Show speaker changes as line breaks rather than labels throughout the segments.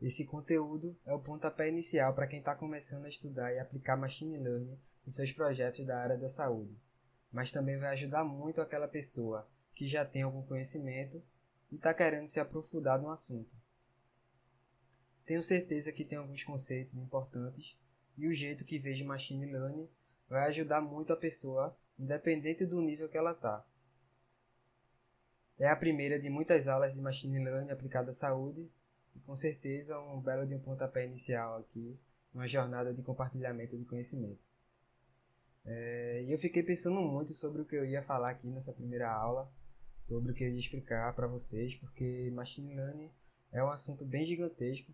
Esse conteúdo é o pontapé inicial para quem está começando a estudar e aplicar Machine Learning em seus projetos da área da saúde, mas também vai ajudar muito aquela pessoa que já tem algum conhecimento e está querendo se aprofundar no assunto. Tenho certeza que tem alguns conceitos importantes e o jeito que vejo Machine Learning vai ajudar muito a pessoa, independente do nível que ela está. É a primeira de muitas aulas de Machine Learning aplicada à saúde e com certeza um belo de um pontapé inicial aqui, numa jornada de compartilhamento de conhecimento. E eu fiquei pensando muito sobre o que eu ia falar aqui nessa primeira aula, sobre o que eu ia explicar para vocês, porque Machine Learning é um assunto bem gigantesco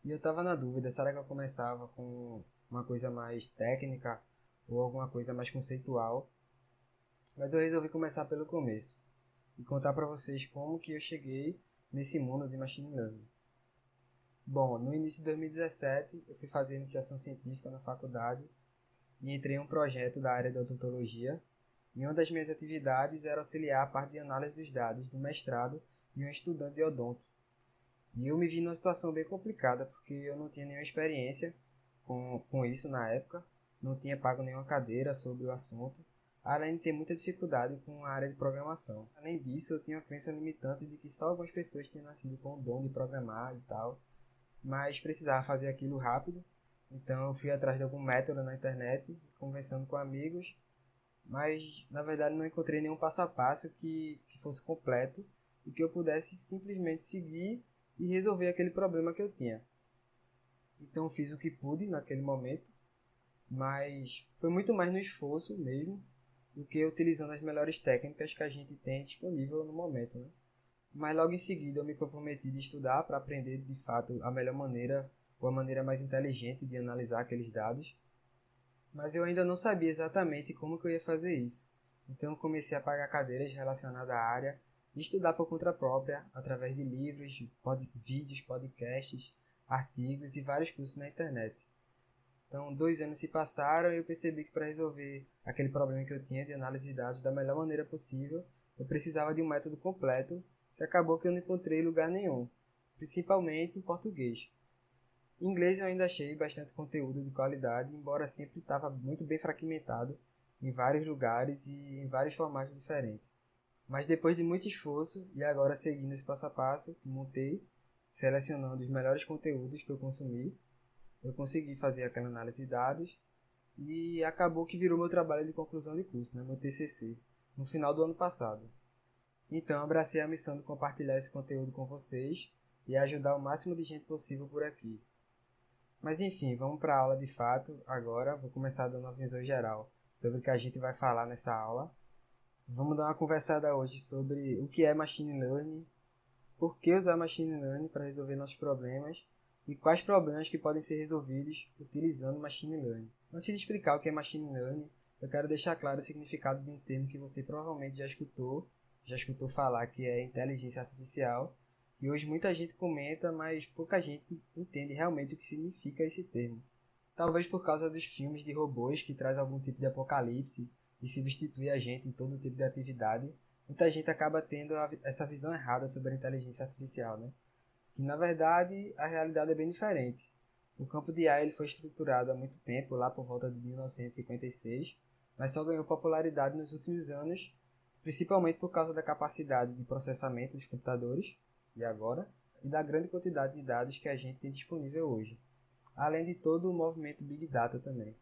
e eu estava na dúvida, será que eu começava com uma coisa mais técnica ou alguma coisa mais conceitual? Mas eu resolvi começar pelo começo e contar para vocês como que eu cheguei nesse mundo de Machine Learning. Bom, no início de 2017 eu fui fazer iniciação científica na faculdade e entrei em um projeto da área de odontologia e uma das minhas atividades era auxiliar a parte de análise dos dados do mestrado de um estudante de odonto. E eu me vi numa situação bem complicada porque eu não tinha nenhuma experiência com isso na época, não tinha pago nenhuma cadeira sobre o assunto, além de ter muita dificuldade com a área de programação. Além disso, eu tinha uma crença limitante de que só algumas pessoas tinham nascido com o dom de programar e tal, mas precisava fazer aquilo rápido, então eu fui atrás de algum método na internet, conversando com amigos, mas na verdade não encontrei nenhum passo a passo que fosse completo e que eu pudesse simplesmente seguir e resolver aquele problema que eu tinha. Então fiz o que pude naquele momento, mas foi muito mais no esforço mesmo do que utilizando as melhores técnicas que a gente tem disponível no momento, né? Mas logo em seguida eu me comprometi de estudar para aprender de fato a melhor maneira ou a maneira mais inteligente de analisar aqueles dados, mas eu ainda não sabia exatamente como que eu ia fazer isso. Então eu comecei a pagar cadeiras relacionadas à área e estudar por conta própria através de livros, vídeos, podcasts, artigos e vários cursos na internet. Então, 2 anos se passaram e eu percebi que para resolver aquele problema que eu tinha de análise de dados da melhor maneira possível, eu precisava de um método completo que acabou que eu não encontrei em lugar nenhum, principalmente em português. Em inglês eu ainda achei bastante conteúdo de qualidade, embora sempre estava muito bem fragmentado em vários lugares e em vários formatos diferentes. Mas depois de muito esforço e agora seguindo esse passo a passo que montei, selecionando os melhores conteúdos que eu consumi, eu consegui fazer aquela análise de dados e acabou que virou meu trabalho de conclusão de curso, né, meu TCC, no final do ano passado. Então, abracei a missão de compartilhar esse conteúdo com vocês e ajudar o máximo de gente possível por aqui. Mas enfim, vamos para a aula de fato agora. Vou começar dando uma visão geral sobre o que a gente vai falar nessa aula. Vamos dar uma conversada hoje sobre o que é Machine Learning, por que usar Machine Learning para resolver nossos problemas e quais problemas que podem ser resolvidos utilizando Machine Learning. Antes de explicar o que é Machine Learning, eu quero deixar claro o significado de um termo que você provavelmente já escutou falar, que é inteligência artificial, e hoje muita gente comenta, mas pouca gente entende realmente o que significa esse termo. Talvez por causa dos filmes de robôs que traz algum tipo de apocalipse e substitui a gente em todo tipo de atividade, muita gente acaba tendo essa visão errada sobre a inteligência artificial, né? Que na verdade a realidade é bem diferente. O campo de IA ele foi estruturado há muito tempo, lá por volta de 1956, mas só ganhou popularidade nos últimos anos, principalmente por causa da capacidade de processamento dos computadores, e agora, e da grande quantidade de dados que a gente tem disponível hoje, além de todo o movimento Big Data também.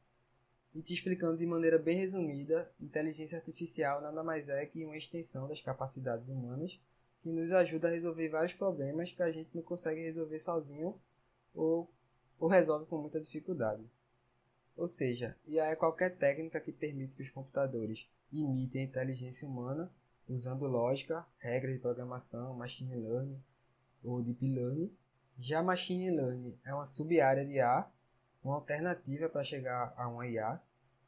E te explicando de maneira bem resumida, inteligência artificial nada mais é que uma extensão das capacidades humanas que nos ajuda a resolver vários problemas que a gente não consegue resolver sozinho ou, ou resolve com muita dificuldade. Ou seja, IA é qualquer técnica que permite que os computadores imitem a inteligência humana usando lógica, regras de programação, machine learning ou deep learning. Já machine learning é uma sub-área de IA, uma alternativa para chegar a uma IA,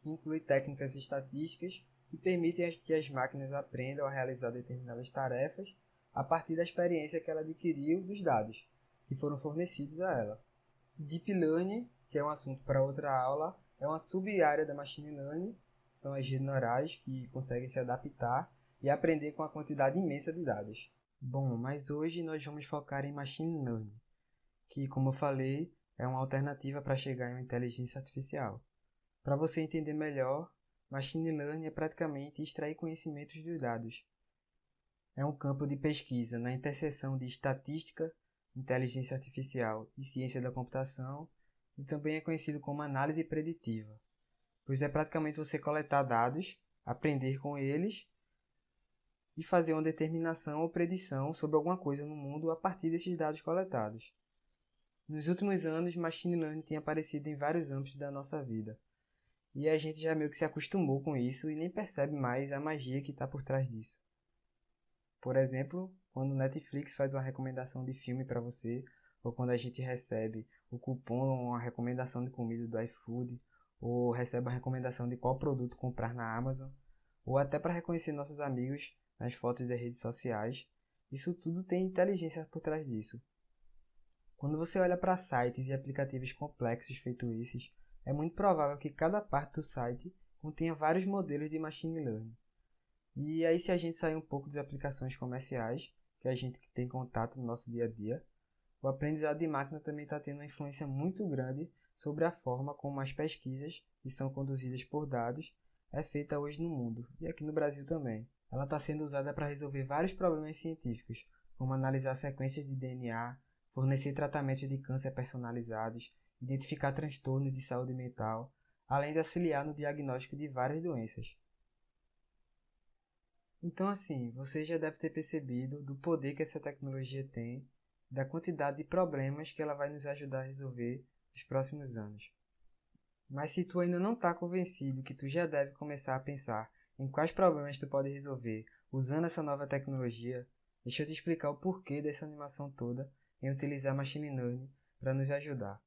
que inclui técnicas estatísticas que permitem que as máquinas aprendam a realizar determinadas tarefas a partir da experiência que ela adquiriu dos dados que foram fornecidos a ela. Deep Learning, que é um assunto para outra aula, é uma sub-área da Machine Learning, são as redes neurais que conseguem se adaptar e aprender com a quantidade imensa de dados. Bom, mas hoje nós vamos focar em Machine Learning, que, como eu falei, é uma alternativa para chegar em uma inteligência artificial. Para você entender melhor, Machine Learning é praticamente extrair conhecimentos dos dados. É um campo de pesquisa na interseção de estatística, inteligência artificial e ciência da computação, e também é conhecido como análise preditiva, pois é praticamente você coletar dados, aprender com eles e fazer uma determinação ou predição sobre alguma coisa no mundo a partir desses dados coletados. Nos últimos anos, Machine Learning tem aparecido em vários âmbitos da nossa vida, e a gente já meio que se acostumou com isso e nem percebe mais a magia que está por trás disso. Por exemplo, quando o Netflix faz uma recomendação de filme para você, ou quando a gente recebe o cupom ou uma recomendação de comida do iFood, ou recebe uma recomendação de qual produto comprar na Amazon, ou até para reconhecer nossos amigos nas fotos das redes sociais, isso tudo tem inteligência por trás disso. Quando você olha para sites e aplicativos complexos feitos esses, é muito provável que cada parte do site contenha vários modelos de machine learning. E aí, se a gente sair um pouco das aplicações comerciais, que a gente tem contato no nosso dia a dia, o aprendizado de máquina também está tendo uma influência muito grande sobre a forma como as pesquisas, que são conduzidas por dados, é feita hoje no mundo, e aqui no Brasil também. Ela está sendo usada para resolver vários problemas científicos, como analisar sequências de DNA, fornecer tratamentos de câncer personalizados, identificar transtornos de saúde mental, além de auxiliar no diagnóstico de várias doenças. Então, assim, você já deve ter percebido do poder que essa tecnologia tem, da quantidade de problemas que ela vai nos ajudar a resolver nos próximos anos. Mas se tu ainda não está convencido que tu já deve começar a pensar em quais problemas tu pode resolver usando essa nova tecnologia, deixa eu te explicar o porquê dessa animação toda em utilizar Machine Learning para nos ajudar.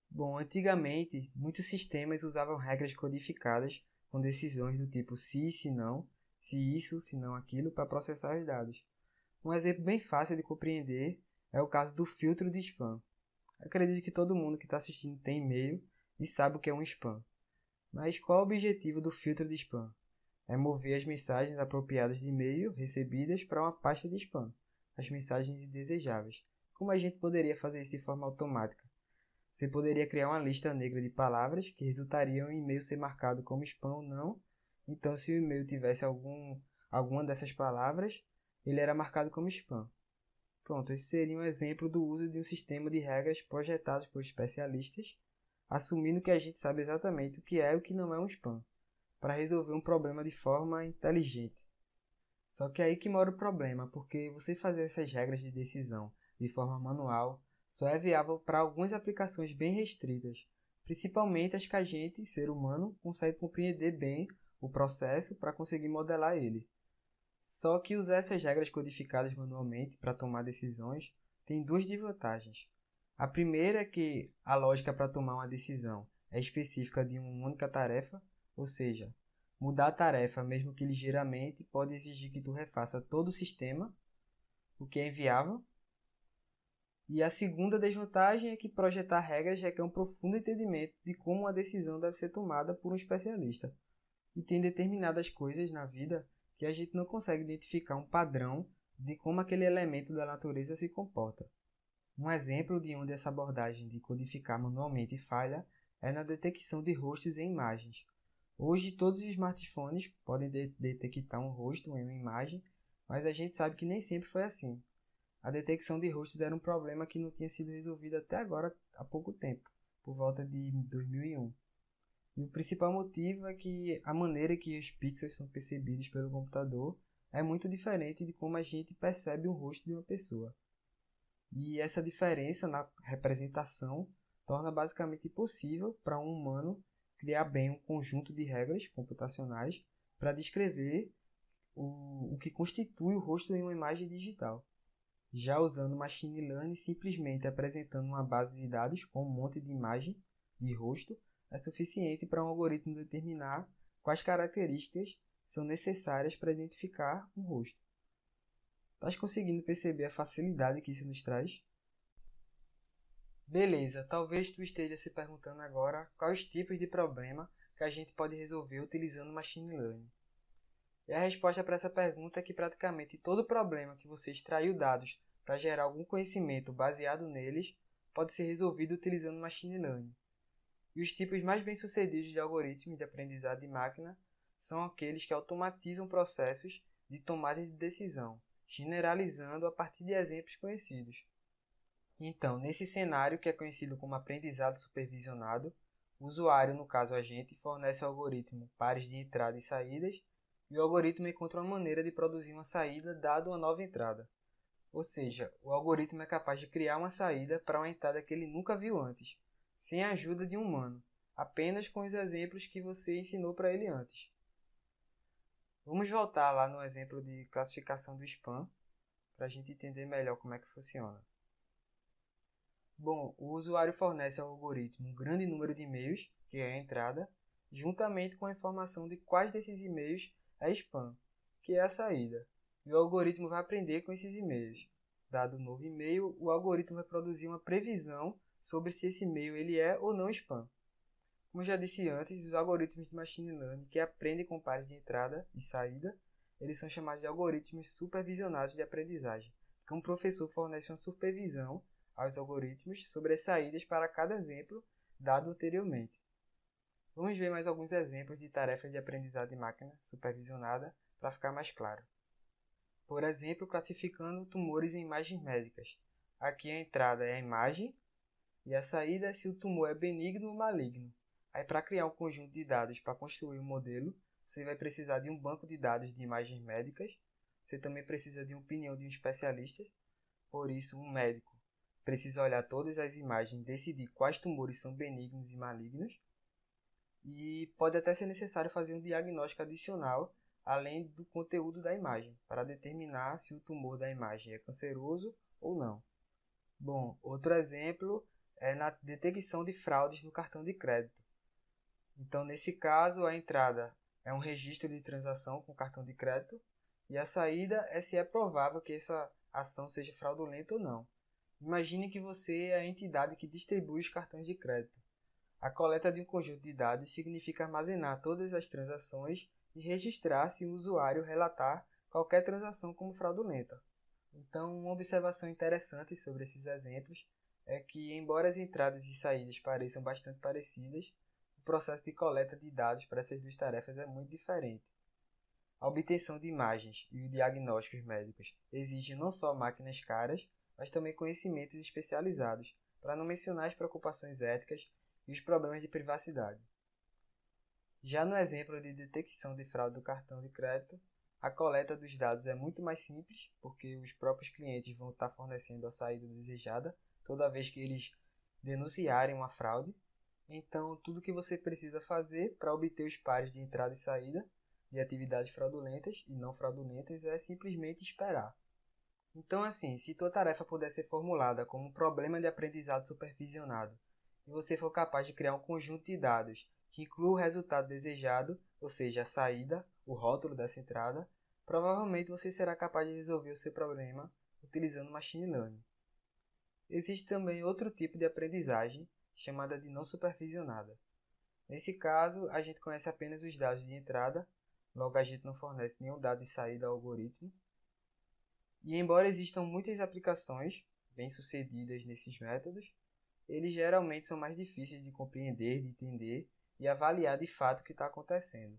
Bom, antigamente, muitos sistemas usavam regras codificadas com decisões do tipo se não, se isso, se não aquilo, para processar os dados. Um exemplo bem fácil de compreender é o caso do filtro de spam. Acredito que todo mundo que está assistindo tem e-mail e sabe o que é um spam. Mas qual é o objetivo do filtro de spam? É mover as mensagens apropriadas de e-mail recebidas para uma pasta de spam, as mensagens indesejáveis. Como a gente poderia fazer isso de forma automática? Você poderia criar uma lista negra de palavras que resultariam em e-mail ser marcado como spam ou não. Então, se o e-mail tivesse alguma dessas palavras, ele era marcado como spam. Pronto, esse seria um exemplo do uso de um sistema de regras projetados por especialistas, assumindo que a gente sabe exatamente o que é e o que não é um spam, para resolver um problema de forma inteligente. Só que é aí que mora o problema, porque você fazer essas regras de decisão de forma manual só é viável para algumas aplicações bem restritas, principalmente as que a gente, ser humano, consegue compreender bem o processo para conseguir modelar ele. Só que usar essas regras codificadas manualmente para tomar decisões tem duas desvantagens. A primeira é que a lógica para tomar uma decisão é específica de uma única tarefa, ou seja, mudar a tarefa, mesmo que ligeiramente, pode exigir que tu refaça todo o sistema, o que é inviável. E a segunda desvantagem é que projetar regras requer um profundo entendimento de como uma decisão deve ser tomada por um especialista. E tem determinadas coisas na vida que a gente não consegue identificar um padrão de como aquele elemento da natureza se comporta. Um exemplo de onde essa abordagem de codificar manualmente falha é na detecção de rostos em imagens. Hoje, todos os smartphones podem detectar um rosto em uma imagem, mas a gente sabe que nem sempre foi assim. A detecção de rostos era um problema que não tinha sido resolvido até agora, há pouco tempo, por volta de 2001. E o principal motivo é que a maneira que os pixels são percebidos pelo computador é muito diferente de como a gente percebe o rosto de uma pessoa. E essa diferença na representação torna basicamente impossível para um humano criar bem um conjunto de regras computacionais para descrever o que constitui o rosto em uma imagem digital. Já usando Machine Learning, simplesmente apresentando uma base de dados com um monte de imagem de rosto é suficiente para um algoritmo determinar quais características são necessárias para identificar um rosto. Estás conseguindo perceber a facilidade que isso nos traz? Beleza, talvez tu esteja se perguntando agora quais tipos de problema que a gente pode resolver utilizando Machine Learning. E a resposta para essa pergunta é que praticamente todo problema que você extraiu dados para gerar algum conhecimento baseado neles pode ser resolvido utilizando machine learning. E os tipos mais bem-sucedidos de algoritmos de aprendizado de máquina são aqueles que automatizam processos de tomada de decisão, generalizando a partir de exemplos conhecidos. Então, nesse cenário que é conhecido como aprendizado supervisionado, o usuário, no caso a gente, fornece ao algoritmo pares de entrada e saídas, e o algoritmo encontra uma maneira de produzir uma saída dada uma nova entrada. Ou seja, o algoritmo é capaz de criar uma saída para uma entrada que ele nunca viu antes, sem a ajuda de um humano, apenas com os exemplos que você ensinou para ele antes. Vamos voltar lá no exemplo de classificação do spam, para a gente entender melhor como é que funciona. Bom, o usuário fornece ao algoritmo um grande número de e-mails, que é a entrada, juntamente com a informação de quais desses e-mails é spam, que é a saída. E o algoritmo vai aprender com esses e-mails. Dado o novo e-mail, o algoritmo vai produzir uma previsão sobre se esse e-mail ele é ou não spam. Como já disse antes, os algoritmos de machine learning que aprendem com pares de entrada e saída, eles são chamados de algoritmos supervisionados de aprendizagem, porque um professor fornece uma supervisão aos algoritmos sobre as saídas para cada exemplo dado anteriormente. Vamos ver mais alguns exemplos de tarefas de aprendizado de máquina supervisionada para ficar mais claro. Por exemplo, classificando tumores em imagens médicas. Aqui a entrada é a imagem e a saída é se o tumor é benigno ou maligno. Aí, para criar um conjunto de dados para construir um modelo, você vai precisar de um banco de dados de imagens médicas. Você também precisa de uma opinião de um especialista. Por isso, um médico precisa olhar todas as imagens e decidir quais tumores são benignos e malignos. E pode até ser necessário fazer um diagnóstico adicional, além do conteúdo da imagem, para determinar se o tumor da imagem é canceroso ou não. Bom, outro exemplo é na detecção de fraudes no cartão de crédito. Então, nesse caso, a entrada é um registro de transação com cartão de crédito e a saída é se é provável que essa ação seja fraudulenta ou não. Imagine que você é a entidade que distribui os cartões de crédito. A coleta de um conjunto de dados significa armazenar todas as transações e registrar se o usuário relatar qualquer transação como fraudulenta. Então, uma observação interessante sobre esses exemplos é que, embora as entradas e saídas pareçam bastante parecidas, o processo de coleta de dados para essas duas tarefas é muito diferente. A obtenção de imagens e os diagnósticos médicos exigem não só máquinas caras, mas também conhecimentos especializados, para não mencionar as preocupações éticas e os problemas de privacidade. Já no exemplo de detecção de fraude do cartão de crédito, a coleta dos dados é muito mais simples, porque os próprios clientes vão estar fornecendo a saída desejada toda vez que eles denunciarem uma fraude. Então, tudo o que você precisa fazer para obter os pares de entrada e saída de atividades fraudulentas e não fraudulentas é simplesmente esperar. Então, assim, se tua tarefa puder ser formulada como um problema de aprendizado supervisionado e você for capaz de criar um conjunto de dados que inclua o resultado desejado, ou seja, a saída, o rótulo dessa entrada, provavelmente você será capaz de resolver o seu problema utilizando machine learning. Existe também outro tipo de aprendizagem, chamada de não supervisionada. Nesse caso, a gente conhece apenas os dados de entrada, logo a gente não fornece nenhum dado de saída ao algoritmo. E embora existam muitas aplicações bem-sucedidas nesses métodos, eles geralmente são mais difíceis de compreender, de entender e avaliar de fato o que está acontecendo.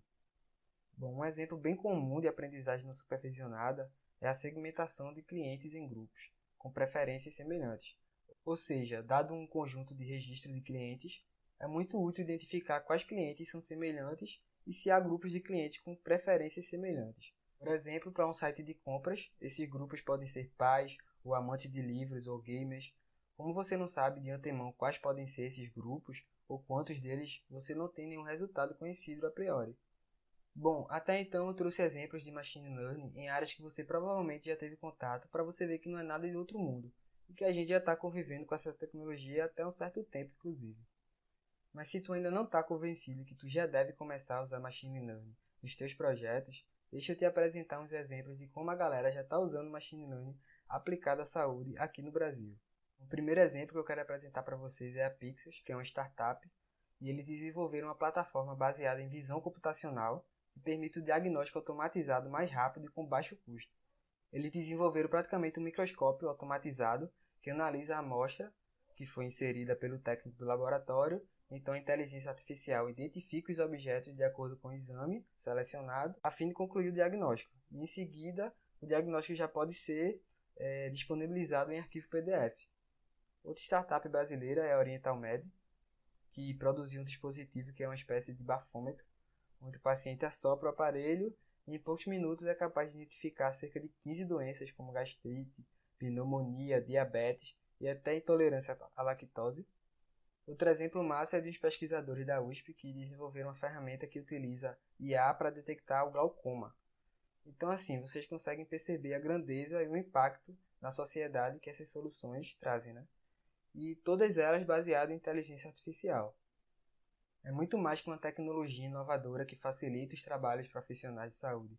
Bom, um exemplo bem comum de aprendizagem não supervisionada é a segmentação de clientes em grupos, com preferências semelhantes. Ou seja, dado um conjunto de registro de clientes, é muito útil identificar quais clientes são semelhantes e se há grupos de clientes com preferências semelhantes. Por exemplo, para um site de compras, esses grupos podem ser pais, ou amantes de livros ou gamers. Como você não sabe de antemão quais podem ser esses grupos, ou quantos deles, você não tem nenhum resultado conhecido a priori. Bom, até então eu trouxe exemplos de machine learning em áreas que você provavelmente já teve contato para você ver que não é nada de outro mundo, e que a gente já está convivendo com essa tecnologia até um certo tempo, inclusive. Mas se tu ainda não está convencido que tu já deve começar a usar machine learning nos teus projetos, deixa eu te apresentar uns exemplos de como a galera já está usando machine learning aplicado à saúde aqui no Brasil. O primeiro exemplo que eu quero apresentar para vocês é a Pixels, que é uma startup, e eles desenvolveram uma plataforma baseada em visão computacional que permite o diagnóstico automatizado mais rápido e com baixo custo. Eles desenvolveram praticamente um microscópio automatizado que analisa a amostra que foi inserida pelo técnico do laboratório. Então a inteligência artificial identifica os objetos de acordo com o exame selecionado, a fim de concluir o diagnóstico. E, em seguida, o diagnóstico já pode ser disponibilizado em arquivo PDF. Outra startup brasileira é a Oriental Med, que produziu um dispositivo que é uma espécie de bafômetro, onde o paciente assopra o aparelho e em poucos minutos é capaz de identificar cerca de 15 doenças como gastrite, pneumonia, diabetes e até intolerância à lactose. Outro exemplo massa é de uns pesquisadores da USP que desenvolveram uma ferramenta que utiliza IA para detectar o glaucoma. Então, assim, vocês conseguem perceber a grandeza e o impacto na sociedade que essas soluções trazem, né? E todas elas baseadas em inteligência artificial. É muito mais que uma tecnologia inovadora que facilita os trabalhos profissionais de saúde.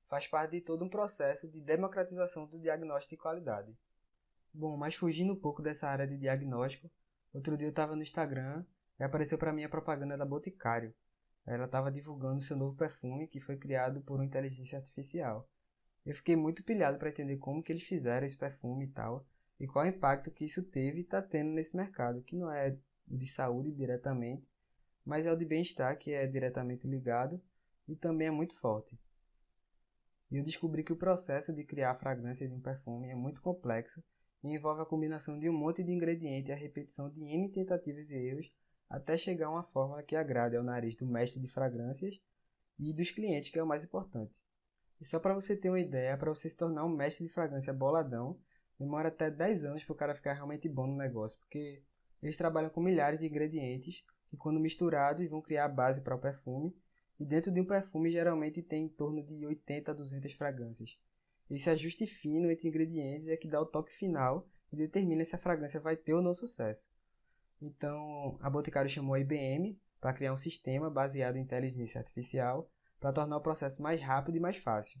Faz parte de todo um processo de democratização do diagnóstico de qualidade. Bom, mas fugindo um pouco dessa área de diagnóstico, outro dia eu estava no Instagram e apareceu para mim a propaganda da Boticário. Ela estava divulgando seu novo perfume que foi criado por uma inteligência artificial. Eu fiquei muito pilhado para entender como que eles fizeram esse perfume e tal, e qual o impacto que isso teve e está tendo nesse mercado, que não é de saúde diretamente, mas é o de bem-estar que é diretamente ligado e também é muito forte. E eu descobri que o processo de criar a fragrância de um perfume é muito complexo e envolve a combinação de um monte de ingredientes e a repetição de N tentativas e erros até chegar a uma fórmula que agrade ao nariz do mestre de fragrâncias e dos clientes, que é o mais importante. E só para você ter uma ideia, para você se tornar um mestre de fragrância boladão, demora até 10 anos para o cara ficar realmente bom no negócio, porque eles trabalham com milhares de ingredientes que, quando misturados, vão criar a base para o perfume. E dentro de um perfume geralmente tem em torno de 80 a 200 fragrâncias. Esse ajuste fino entre ingredientes é que dá o toque final e determina se a fragrância vai ter ou não sucesso. Então, a Boticário chamou a IBM para criar um sistema baseado em inteligência artificial para tornar o processo mais rápido e mais fácil.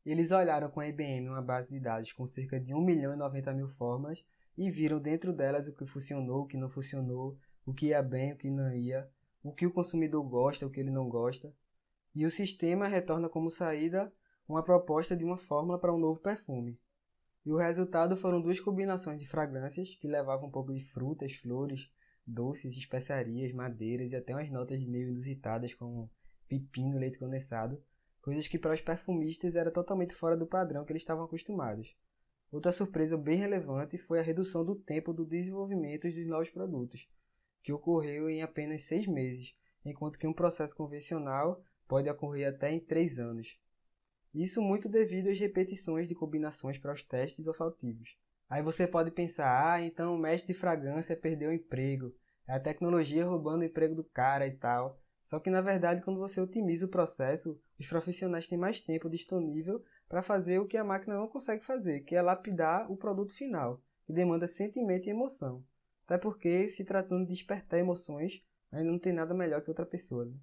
Eles olharam com a IBM uma base de dados com cerca de 1.090.000 fórmulas e viram dentro delas o que funcionou, o que não funcionou, o que ia bem, o que não ia, o que o consumidor gosta, o que ele não gosta. E o sistema retorna como saída uma proposta de uma fórmula para um novo perfume. E o resultado foram duas combinações de fragrâncias que levavam um pouco de frutas, flores, doces, especiarias, madeiras e até umas notas meio inusitadas como pepino, leite condensado, coisas que para os perfumistas era totalmente fora do padrão que eles estavam acostumados. Outra surpresa bem relevante foi a redução do tempo do desenvolvimento dos novos produtos, que ocorreu em apenas 6 meses, enquanto que um processo convencional pode ocorrer até em 3 anos. Isso muito devido às repetições de combinações para os testes olfativos. Aí você pode pensar, então o mestre de fragrância perdeu o emprego, é a tecnologia roubando o emprego do cara e tal. Só que na verdade, quando você otimiza o processo, os profissionais têm mais tempo disponível para fazer o que a máquina não consegue fazer, que é lapidar o produto final, que demanda sentimento e emoção. Até porque, se tratando de despertar emoções, ainda não tem nada melhor que outra pessoa, né?